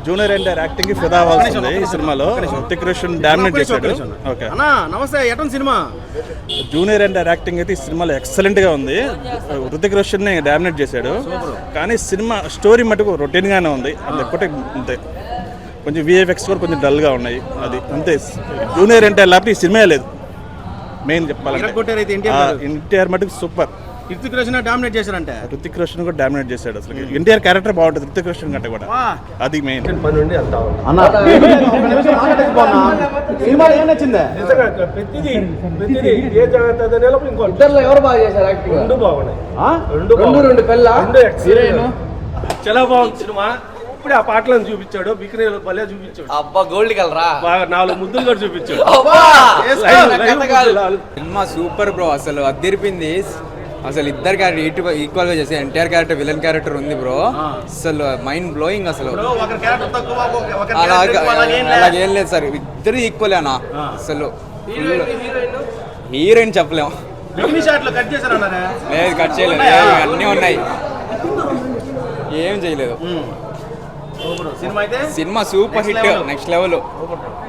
Junior NTR acting ఫిదా అవ్వాల్సింది ఈ సినిమాలో. హృతిక్ రోషన్ డామినేట్ చేశాడు. ఓకే నమస్తే, ఎటన్ సినిమా జూనియర్ ఎన్టీఆర్ యాక్టింగ్ అయితే ఈ సినిమాలో ఎక్సలెంట్ గా ఉంది. హృతిక్ రోషన్ ని డామినేట్ చేశాడు. కానీ సినిమా స్టోరీ మటుకు రొటీన్ గానే ఉంది. అది ఒక్కటే అంతే. కొంచెం విఎఫ్ఎక్స్ కూడా కొంచెం డల్ గా ఉన్నాయి. అది అంతే. జూనియర్ ఎన్టీఆర్ లేకపోతే ఈ సినిమా లేదు. మెయిన్ చెప్పాలంటే ఎన్టీఆర్ మటుకు సూపర్. హృతిక్ రోషన్ డామినేట్ చేశారంటే హృతిక్ రోషన్ కూడా డామినేట్ చేశాడు. అసలు ఎన్టీఆర్ క్యారెక్టర్ బాగుంటుంది హృతిక్ రోషన్ కంటే కూడా. అది మెయిన్. ఎవరు బాగా చేశారు యాక్టింగ్? రెండు చాలా బాగుంది సినిమా. ఇప్పుడే ఆ పాటలను చూపించాడు, బిక్రీలు భలే చూపించాడు. అబ్బా గోల్డ్ కలరా బాగా 4 ముద్దులు కూడా చూపించాడు. సినిమా సూపర్ బ్రో, అసలు అద్దరిపింది. అసలు ఇద్దరు క్యారెక్టర్ ఈక్వల్ గా చేసే ఎన్టీఆర్ క్యారెక్టర్ విలన్ క్యారెక్టర్ ఉంది బ్రో. అసలు మైండ్ బ్లోయింగ్. అసలు అలాగేం లేదు సార్, ఇద్దరు ఈక్వల్ అన్నా. అసలు హీరోయిన్ చెప్పలేము. లేదు కట్ చేయలేదు, అన్నీ ఉన్నాయి, ఏం చేయలేదు. Cinema super hit, next level.